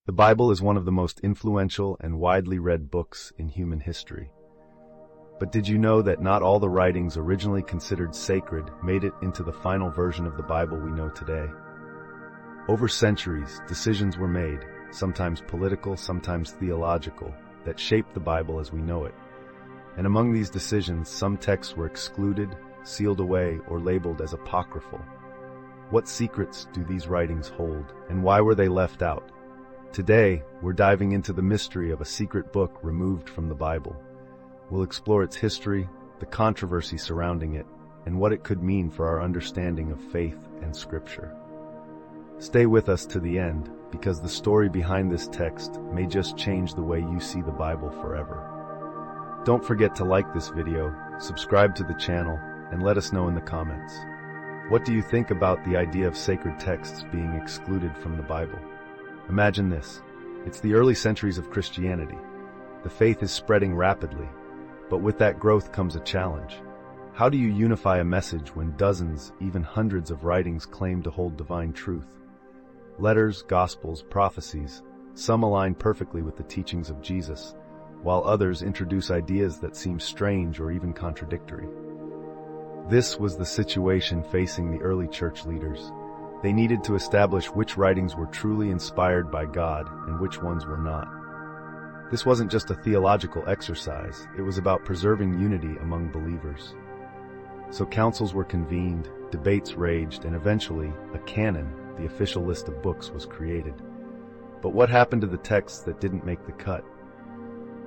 The Bible is one of the most influential and widely read books in human history. But did you know that not all the writings originally considered sacred made it into the final version of the Bible we know today? Over centuries, decisions were made, sometimes political, sometimes theological, that shaped the Bible as we know it. And among these decisions, some texts were excluded, sealed away, or labeled as apocryphal. What secrets do these writings hold, and why were they left out? Today, we're diving into the mystery of a secret book removed from the Bible. We'll explore its history, the controversy surrounding it, and what it could mean for our understanding of faith and Scripture. Stay with us to the end, because the story behind this text may just change the way you see the Bible forever. Don't forget to like this video, subscribe to the channel, and let us know in the comments. What do you think about the idea of sacred texts being excluded from the Bible? Imagine this. It's the early centuries of Christianity. The faith is spreading rapidly, but with that growth comes a challenge. How do you unify a message when dozens, even hundreds of writings claim to hold divine truth? Letters, gospels, prophecies, some align perfectly with the teachings of Jesus, while others introduce ideas that seem strange or even contradictory. This was the situation facing the early church leaders. They needed to establish which writings were truly inspired by God and which ones were not. This wasn't just a theological exercise, it was about preserving unity among believers. So councils were convened, debates raged, and eventually, a canon, the official list of books, was created. But what happened to the texts that didn't make the cut?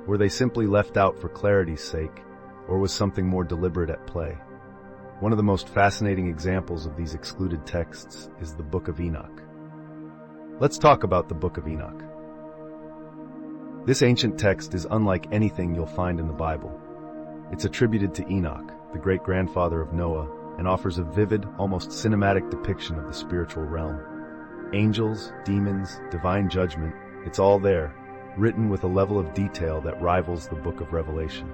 Were they simply left out for clarity's sake, or was something more deliberate at play? One of the most fascinating examples of these excluded texts is the Book of Enoch. Let's talk about the Book of Enoch. This ancient text is unlike anything you'll find in the Bible. It's attributed to Enoch, the great-grandfather of Noah, and offers a vivid, almost cinematic depiction of the spiritual realm. Angels, demons, divine judgment, it's all there, written with a level of detail that rivals the Book of Revelation.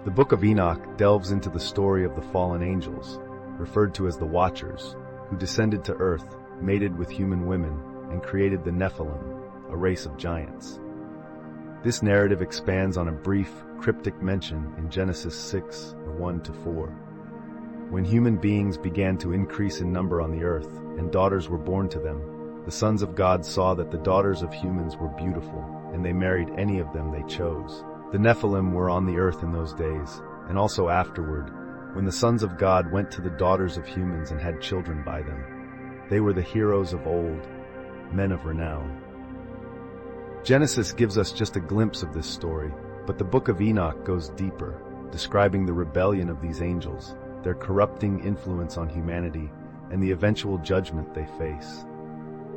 The Book of Enoch delves into the story of the fallen angels, referred to as the Watchers, who descended to earth, mated with human women, and created the Nephilim, a race of giants. This narrative expands on a brief, cryptic mention in Genesis 6, 1-4. When human beings began to increase in number on the earth, and daughters were born to them, the sons of God saw that the daughters of humans were beautiful, and they married any of them they chose. The Nephilim were on the earth in those days, and also afterward, when the sons of God went to the daughters of humans and had children by them. They were the heroes of old, men of renown. Genesis gives us just a glimpse of this story, but the Book of Enoch goes deeper, describing the rebellion of these angels, their corrupting influence on humanity, and the eventual judgment they face.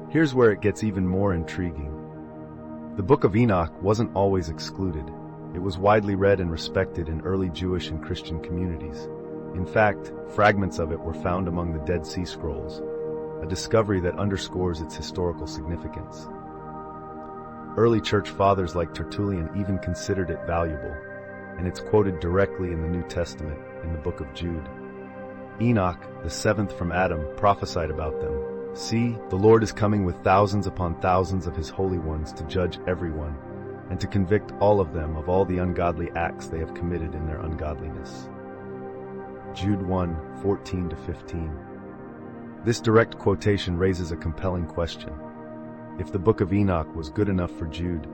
Here's where it gets even more intriguing. The Book of Enoch wasn't always excluded. It was widely read and respected in early Jewish and Christian communities. In fact, fragments of it were found among the Dead Sea Scrolls, a discovery that underscores its historical significance. Early church fathers like Tertullian even considered it valuable, and it's quoted directly in the New Testament in the book of Jude. Enoch, the seventh from Adam, prophesied about them. "See, the Lord is coming with thousands upon thousands of his holy ones to judge everyone, and to convict all of them of all the ungodly acts they have committed in their ungodliness." Jude 1, 14-15. This direct quotation raises a compelling question. If the Book of Enoch was good enough for Jude,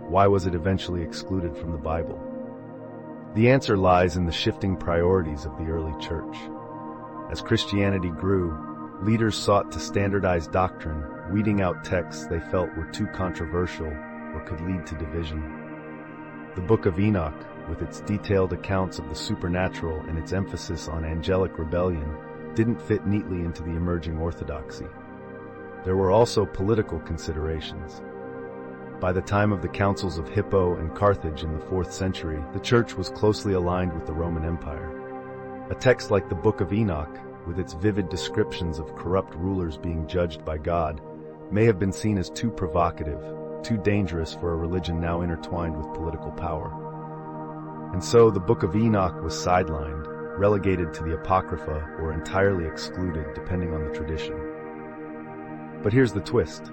why was it eventually excluded from the Bible? The answer lies in the shifting priorities of the early church. As Christianity grew, leaders sought to standardize doctrine, weeding out texts they felt were too controversial or could lead to division. The Book of Enoch, with its detailed accounts of the supernatural and its emphasis on angelic rebellion, didn't fit neatly into the emerging orthodoxy. There were also political considerations. By the time of the councils of Hippo and Carthage in the 4th century, the church was closely aligned with the Roman Empire. A text like the Book of Enoch, with its vivid descriptions of corrupt rulers being judged by God, may have been seen as too provocative, too dangerous for a religion now intertwined with political power. And so the Book of Enoch was sidelined, relegated to the Apocrypha, or entirely excluded depending on the tradition. But here's the twist.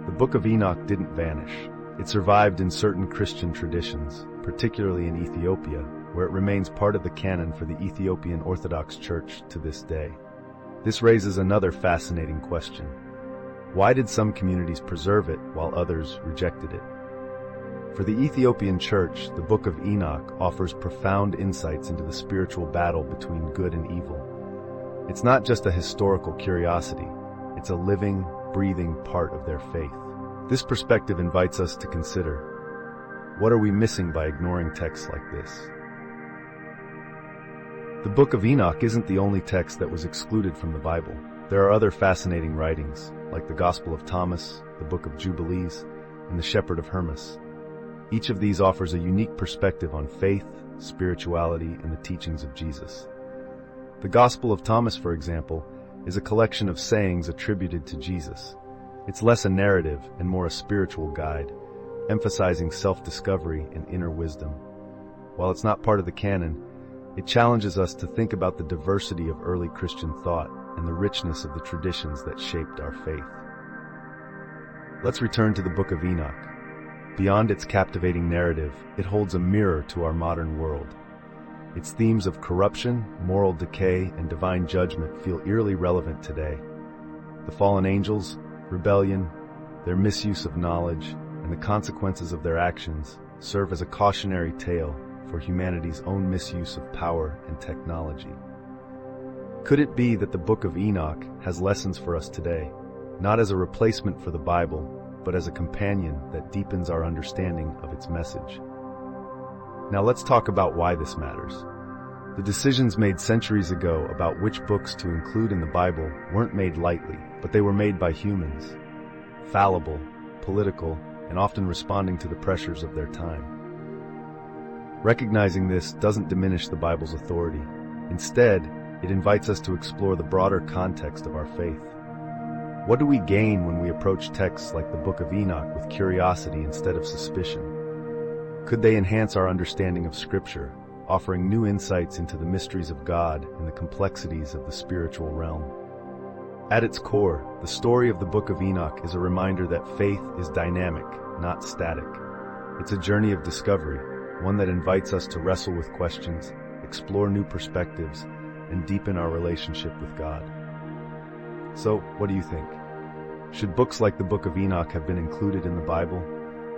The Book of Enoch didn't vanish. It survived in certain Christian traditions, particularly in Ethiopia, where it remains part of the canon for the Ethiopian Orthodox Church to this day. This raises another fascinating question. Why did some communities preserve it while others rejected it? For the Ethiopian Church, the Book of Enoch offers profound insights into the spiritual battle between good and evil. It's not just a historical curiosity, it's a living, breathing part of their faith. This perspective invites us to consider, what are we missing by ignoring texts like this? The Book of Enoch isn't the only text that was excluded from the Bible. There are other fascinating writings, like the Gospel of Thomas, the Book of Jubilees, and the Shepherd of Hermas. Each of these offers a unique perspective on faith, spirituality, and the teachings of Jesus. The Gospel of Thomas, for example, is a collection of sayings attributed to Jesus. It's less a narrative and more a spiritual guide, emphasizing self-discovery and inner wisdom. While it's not part of the canon, it challenges us to think about the diversity of early Christian thought and the richness of the traditions that shaped our faith. Let's return to the Book of Enoch. Beyond its captivating narrative, it holds a mirror to our modern world. Its themes of corruption, moral decay, and divine judgment feel eerily relevant today. The fallen angels, rebellion, their misuse of knowledge, and the consequences of their actions serve as a cautionary tale for humanity's own misuse of power and technology. Could it be that the Book of Enoch has lessons for us today, not as a replacement for the Bible, but as a companion that deepens our understanding of its message? Now let's talk about why this matters. The decisions made centuries ago about which books to include in the Bible weren't made lightly, but they were made by humans, fallible, political, and often responding to the pressures of their time. Recognizing this doesn't diminish the Bible's authority. Instead, it invites us to explore the broader context of our faith. What do we gain when we approach texts like the Book of Enoch with curiosity instead of suspicion? Could they enhance our understanding of Scripture, offering new insights into the mysteries of God and the complexities of the spiritual realm? At its core, the story of the Book of Enoch is a reminder that faith is dynamic, not static. It's a journey of discovery, one that invites us to wrestle with questions, explore new perspectives, and deepen our relationship with God. So, what do you think? Should books like the Book of Enoch have been included in the Bible?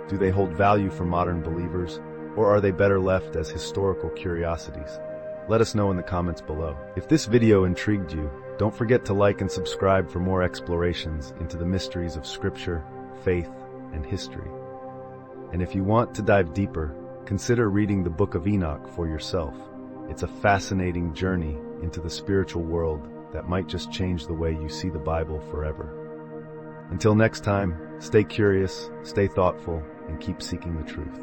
Do they hold value for modern believers, or are they better left as historical curiosities? Let us know in the comments below. If this video intrigued you, don't forget to like and subscribe for more explorations into the mysteries of Scripture, faith, and history. And if you want to dive deeper, consider reading the Book of Enoch for yourself. It's a fascinating journey into the spiritual world that might just change the way you see the Bible forever. Until next time, stay curious, stay thoughtful, and keep seeking the truth.